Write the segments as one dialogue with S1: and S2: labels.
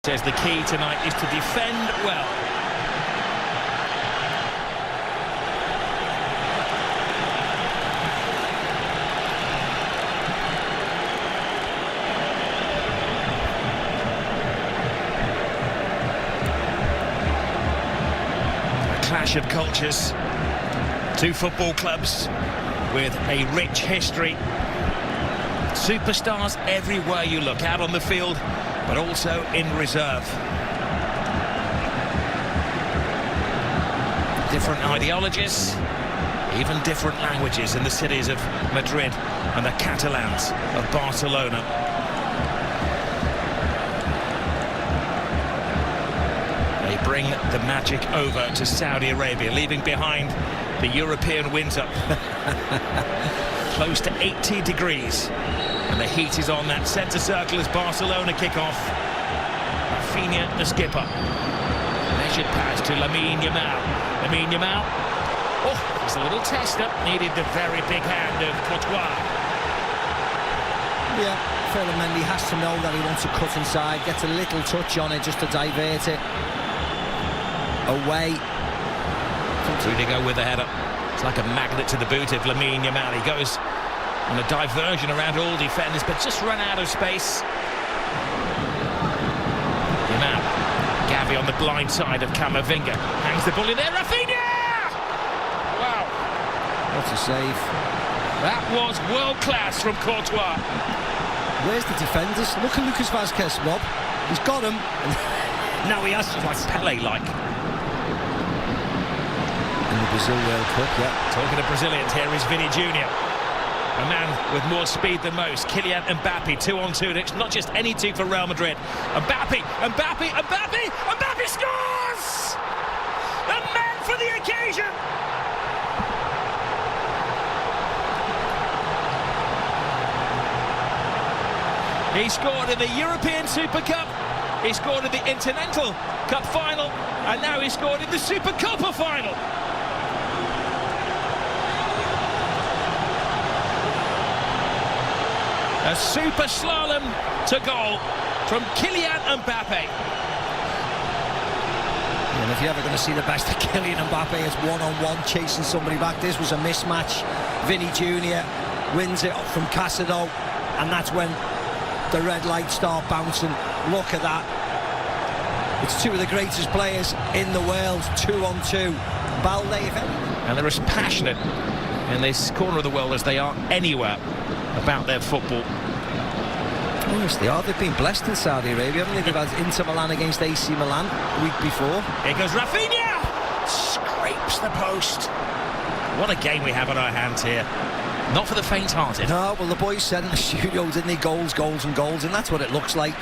S1: Says the key tonight is to defend well. A clash of cultures. Two football clubs with a rich history. Superstars everywhere you look, out on the field, but also in reserve. Different ideologies, even different languages in the cities of Madrid and the Catalans of Barcelona. They bring the magic over to Saudi Arabia, leaving behind the European winter. Close to 80 degrees. And the heat is on that centre circle as Barcelona kick off. Rafinha, the skipper. Measured pass to Lamine Yamal. Lamine Yamal. Oh, it's a little tester. Needed the very big hand of Courtois.
S2: Yeah, Mendy has to know that he wants to cut inside. Gets a little touch on it just to divert it away.
S1: Rudiger with the header. It's like a magnet to the boot of Lamine Yamal. He goes on a diversion around all defenders, but just run out of space. Yamal. Gavi on the blind side of Camavinga. Hangs the ball in there. Rafinha! Wow.
S2: What a save.
S1: That was world class from Courtois.
S2: Where's the defenders? Look at Lucas Vazquez, Rob. He's got him. Now he has to.
S1: Like Pele-like.
S2: In the Brazil World Cup, yeah.
S1: Talking to Brazilians, here is Vini Jr. A man with more speed than most. Kylian Mbappe, 2-on-2. It's not just any two for Real Madrid. Mbappe scores! The man for the occasion! He scored in the European Super Cup. He scored in the Intercontinental Cup final. And now he scored in the Super Copa final. A super slalom to goal from Kylian Mbappe.
S2: And if you're ever going to see the best of Kylian Mbappe, it's one-on-one chasing somebody back. This was a mismatch. Vini Jr. wins it from Casado, and that's when the red lights start bouncing. Look at that. It's two of the greatest players in the world, 2-on-2. Balde, if anything.
S1: And they're as passionate in this corner of the world as they are anywhere about their football.
S2: Yes, they are. They've been blessed in Saudi Arabia, haven't they? They've had Inter Milan against AC Milan the week before.
S1: Here goes Rafinha! Scrapes the post. What a game we have on our hands here. Not for the faint-hearted.
S2: No, well, the boys said in the studio, didn't they? Goals, goals and goals, and that's what it looks like.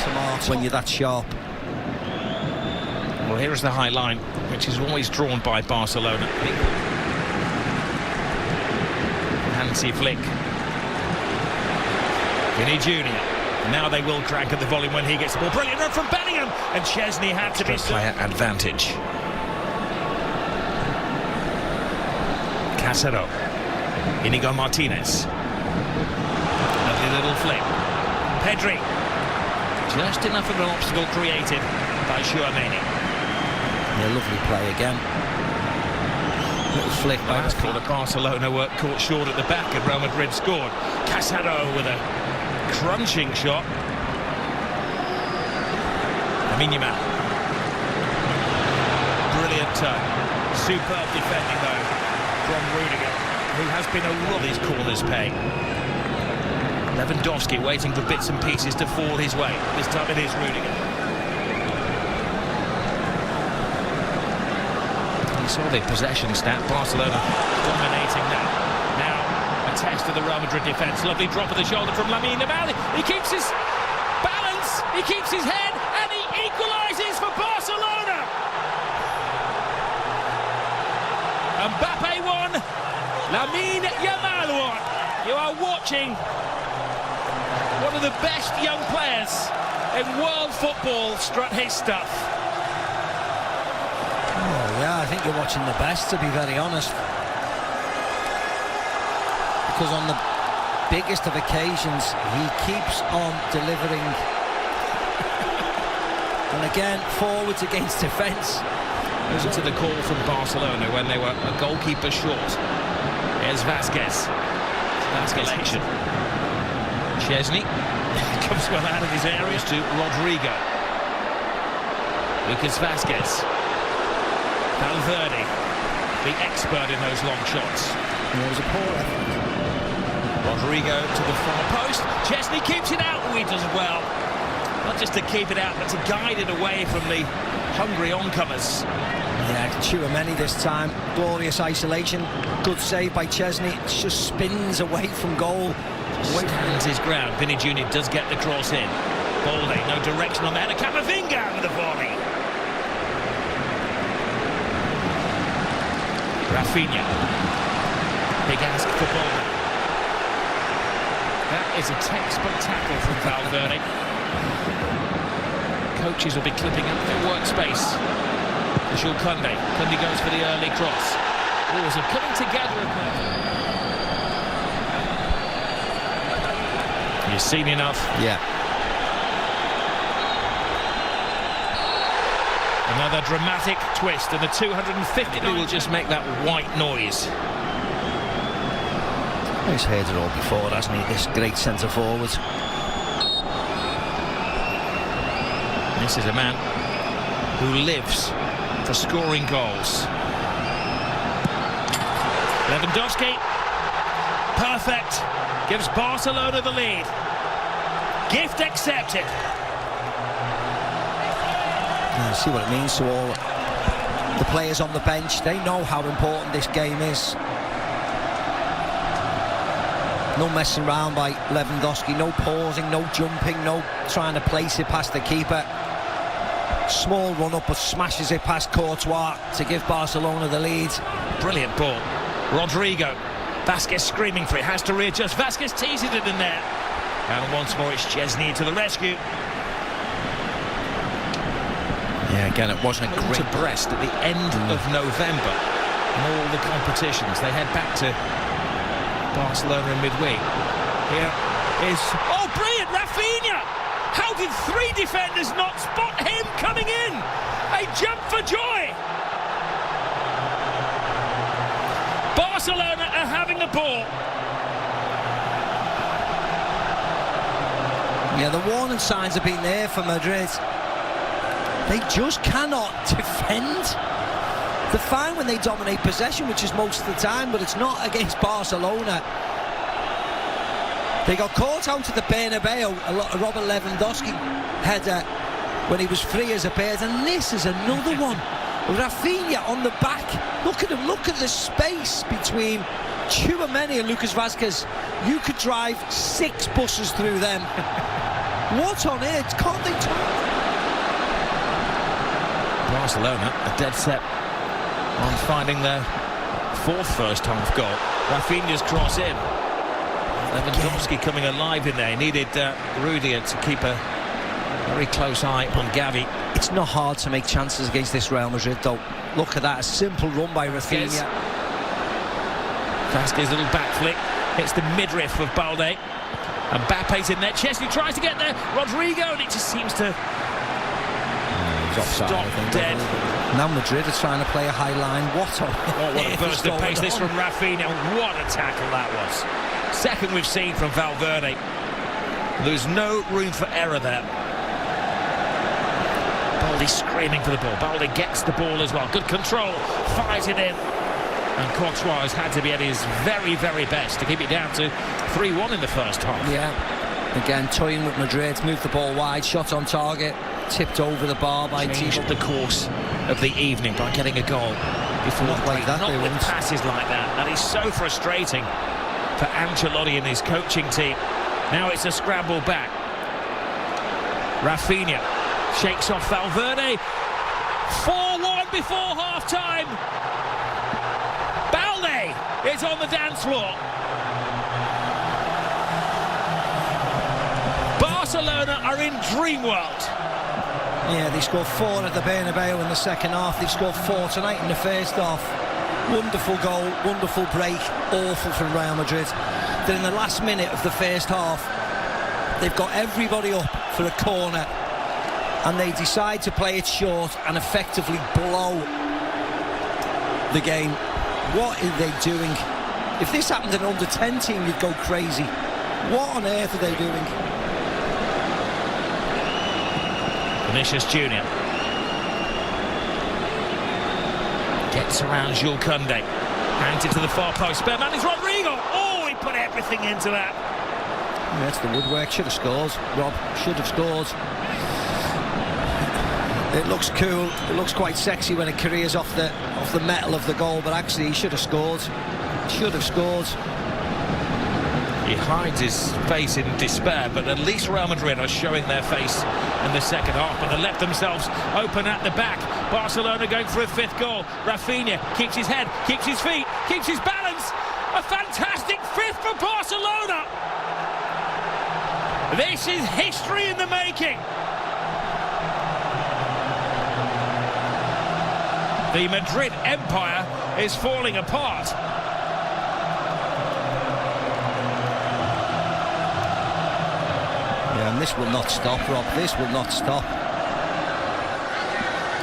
S2: Tomato. When you're that sharp.
S1: Well, here is the high line, which is always drawn by Barcelona. Hansi Flick. Vini Jr. Now they will drag at the volume when he gets the ball. Brilliant run from Bellingham, and Chesney had to be player advantage. Casado. Inigo Martinez. Lovely little flick. Pedri. Just enough of an obstacle created by Chouameni.
S2: Yeah, lovely play again. Little flick by
S1: the corner. Barcelona were caught short at the back and Real Madrid scored. Casado with a crunching shot. Lamine Yamal. Brilliant turn. Superb defending though from Rudiger, who has been a lot these corners pay. Lewandowski waiting for bits and pieces to fall his way. This time it is Rudiger. You saw the possession stat. Barcelona dominating that. Now a test of the Real Madrid defence. Lovely drop of the shoulder from Lamine Yamal. He keeps his balance, he keeps his head, and he equalises for Barcelona. Mbappe won, Lamine Yamal won. You are watching one of the best young players in world football strut his stuff.
S2: Oh yeah, I think you're watching the best, to be very honest. Because on the biggest of occasions, he keeps on delivering And again, forwards against defence.
S1: Listen to the call from Barcelona when they were a goalkeeper short. Here's Vasquez. Vasquez action. Chesney comes well out of his area to Rodrigo. Lucas Vasquez. Valverde, the expert in those long shots.
S2: And it was a poor effort.
S1: Rodrigo to the far post. Chesney keeps it out. He does well. Not just to keep it out, but to guide it away from the hungry oncomers.
S2: Yeah, Tchouaméni this time. Glorious isolation. Good save by Chesney. It just spins away from goal.
S1: Stands his ground. Vinny Jr. does get the cross in. Balde, no direction on that. And Camavinga with the volley. Rafinha. Big ask for Balde. That is a textbook tackle from Valverde. Coaches will be clipping up their workspace. Jules Koundé. Koundé goes for the early cross. Oh, there's a coming together of them. You've seen enough.
S2: Yeah.
S1: Another dramatic twist, and the 250 will just make that white noise.
S2: He's heard it all before, hasn't he? This great centre forward.
S1: This is a man who lives for scoring goals. Lewandowski, perfect, gives Barcelona the lead. Gift accepted.
S2: You see what it means to all the players on the bench. They know how important this game is. No messing around by Lewandowski, no pausing, no jumping, no trying to place it past the keeper. Small run up, but smashes it past Courtois to give Barcelona the lead.
S1: Brilliant ball. Rodrigo. Vasquez screaming for it, has to readjust. Vasquez teases it in there. And once more it's Chesney to the rescue.
S2: Yeah, again, it wasn't a great...
S1: To Brest at the end of November. In all the competitions, they head back to Barcelona in midweek. Here is... Oh, brilliant! Rafinha! How did three defenders not spot him coming in? A jump for joy! Barcelona are having the ball.
S2: Yeah, the warning signs have been there for Madrid. They just cannot defend. They're fine when they dominate possession, which is most of the time, but it's not against Barcelona. They got caught out at the Bernabeu, a Robert Lewandowski header when he was free as a bird, and this is another one. Rafinha on the back. Look at him, look at the space between Tchouaméni and Lucas Vasquez. You could drive 6 buses through them. What on earth? Can't they talk?
S1: Barcelona are dead set on finding their 4th first-half goal. Rafinha's cross in. Lewandowski coming alive in there. He needed Rudiger to keep a very close eye on Gavi.
S2: It's not hard to make chances against this Real Madrid, though. Look at that, a simple run by Rafinha.
S1: Vasquez, little back flick, hits the midriff of Balde. And Mbappe's in there. Chesney tries to get there. Rodrigo, and it just seems to
S2: offside,
S1: stop dead.
S2: Now Madrid are trying to play a high line. What
S1: a burst of pace this from Rafinha. What a tackle that was. Second we've seen from Valverde. There's no room for error there. Balde screaming for the ball. Balde gets the ball as well. Good control. Fires it in. And Courtois has had to be at his very, very best to keep it down to 3-1 in the first half.
S2: Yeah. Again, toying with Madrid. Moved the ball wide. Shot on target. Tipped over the bar by
S1: Changed the course of the evening by getting a goal before
S2: not like that.
S1: Not with passes like that. That is so frustrating for Ancelotti and his coaching team. Now it's a scramble back. Rafinha shakes off Valverde. 4-1 before half-time. Balde is on the dance floor. Barcelona are in dream world.
S2: Yeah, they scored 4 at the Bernabeu in the second half. They've scored 4 tonight in the first half. Wonderful goal, wonderful break, awful from Real Madrid. Then in the last minute of the first half, they've got everybody up for a corner. and they decide to play it short and effectively blow the game. What are they doing? If this happened to an under-10 team, you'd go crazy. What on earth are they doing?
S1: Vinicius Junior gets around Jules Koundé, hangs it to the far post. Spare man is Rodrigo. Oh, he put everything into that.
S2: Yeah, that's the woodwork. Should have scored, Rob. Should have scored. It looks cool. It looks quite sexy when it careers off the metal of the goal, but actually he should have scored. Should have scored.
S1: He hides his face in despair, but at least Real Madrid are showing their face in the second half, but they left themselves open at the back. Barcelona going for a fifth goal. Rafinha keeps his head, keeps his feet, keeps his balance. A fantastic fifth for Barcelona. This is history in the making. The Madrid empire is falling apart.
S2: Yeah, and this will not stop, Rob. This will not stop.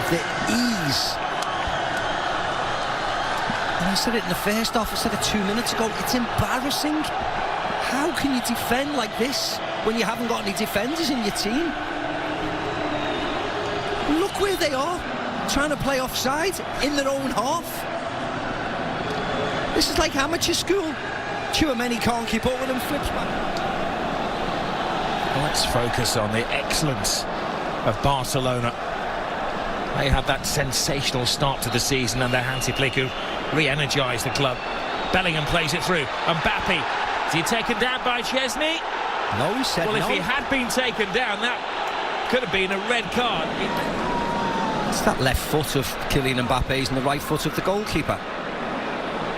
S2: The ease. And I said it in the first half, I said it 2 minutes ago. It's embarrassing. How can you defend like this when you haven't got any defenders in your team? Look where they are, trying to play offside in their own half. This is like amateur school. Tchouaméni can't keep up with them, flips back.
S1: Let's focus on the excellence of Barcelona. They had that sensational start to the season under Hansi Flick, who re-energised the club. Bellingham plays it through. Mbappe, is he taken down by Chesney?
S2: No, he said no.
S1: Well, if he had been taken down, that could have been a red card.
S2: It's that left foot of Kylian Mbappe's and the right foot of the goalkeeper.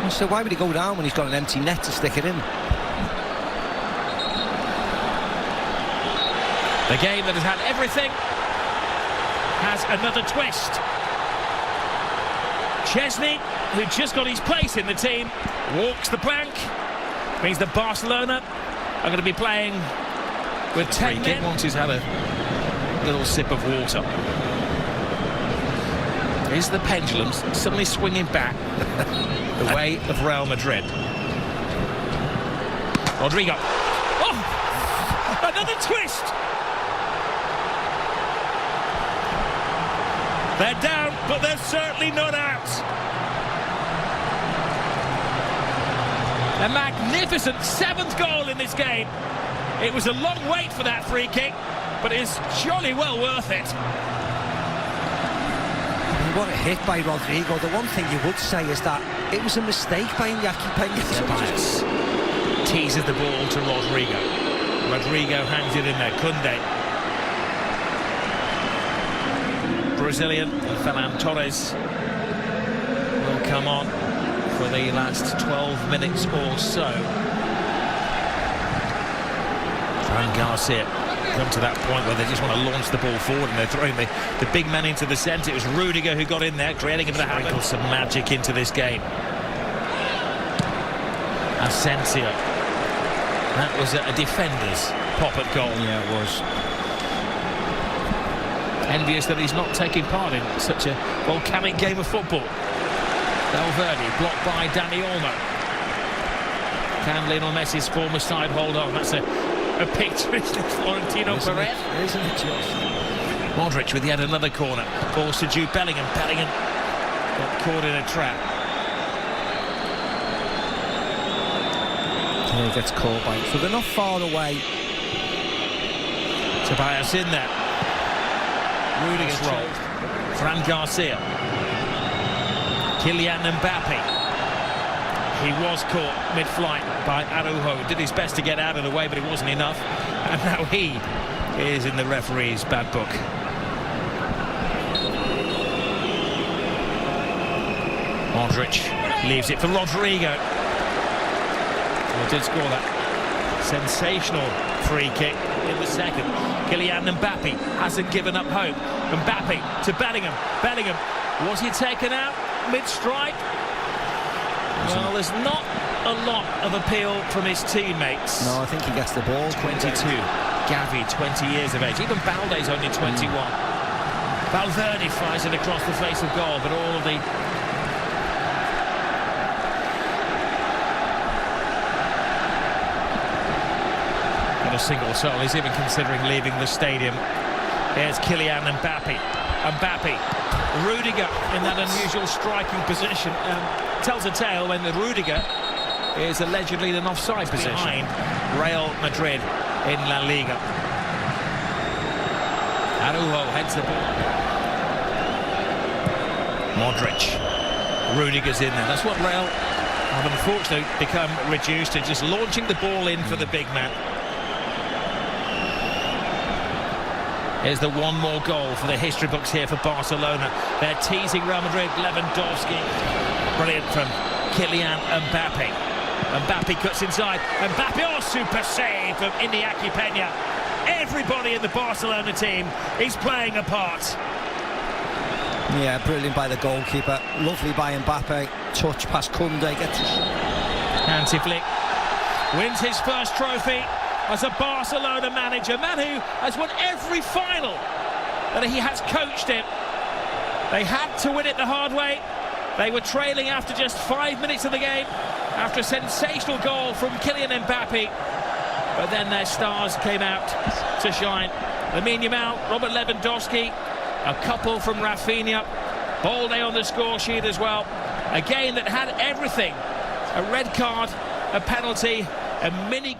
S2: So why would he go down when he's got an empty net to stick it in?
S1: The game that has had everything has another twist. Chesney, who just got his place in the team, walks the plank. Means that Barcelona are going to be playing with 10 men. Once he's had a little sip of water. Is the pendulum suddenly swinging back the way of Real Madrid? Rodrigo. Oh! Another twist! They're down, but they're certainly not out. A magnificent 7th goal in this game. It was a long wait for that free kick, but it's jolly well worth it.
S2: What a hit by Rodrigo. The one thing you would say is that it was a mistake by Iñaki Peña.
S1: Teases the ball to Rodrigo. Rodrigo hangs it in there. Koundé. Brazilian Ferran Torres will come on for the last 12 minutes or so. Fran Garcia come to that point where they just want to launch the ball forward and they're throwing the big man into the centre. It was Rudiger who got in there, creating a bit of havoc. Some magic into this game. Asensio. That was a defender's pop at goal.
S2: Yeah, it was.
S1: Envious that he's not taking part in such a volcanic game of football. Valverde blocked by Dani Olmo. Can Lionel Messi's former side hold on? That's a picture, isn't it, Florentino Perez?
S2: Isn't it just?
S1: Modric with yet another corner. Balls to Jude Bellingham. Bellingham got caught in a trap.
S2: Yeah, he gets caught by it. So they're not far away.
S1: Tobias in there. Rudiger's rolled. Fran Garcia. Kylian Mbappe. He was caught mid-flight by Araujo. Did his best to get out of the way, but it wasn't enough. And now he is in the referee's bad book. Modric leaves it for Rodrigo. Well, did score that sensational free kick in the second. Kylian Mbappe hasn't given up hope. Mbappe to Bellingham. Bellingham, was he taken out mid-strike? Well, there's not a lot of appeal from his teammates.
S2: No, I think he gets the ball.
S1: 22. Gavi, 20 years of age. Even Balde's only 21. Valverde fires it across the face of goal, but all of the... Not a single soul. He's even considering leaving the stadium. Here's Kylian Mbappe. Rudiger in that unusual striking position. Tells a tale when the Rudiger is allegedly in an offside position. Behind Real Madrid in La Liga. Araujo heads the ball. Modric. Rudiger's in there. That's what Real have unfortunately become reduced to, just launching the ball in for the big man. Here's the one more goal for the history books here for Barcelona. They're teasing Real Madrid. Lewandowski. Brilliant from Kylian Mbappe. Mbappe cuts inside. Mbappe, oh, super save from Iñaki Peña. Everybody in the Barcelona team is playing a part.
S2: Yeah, brilliant by the goalkeeper. Lovely by Mbappe. Touch past Koundé. Gets a
S1: Hansi Flick wins his first trophy as a Barcelona manager. Man who has won every final that he has coached in. They had to win it the hard way. They were trailing after just 5 minutes of the game, after a sensational goal from Kylian Mbappe. But then their stars came out to shine. Lamine Yamal, Robert Lewandowski, a couple from Rafinha, Balde on the score sheet as well. A game that had everything: a red card, a penalty, a mini...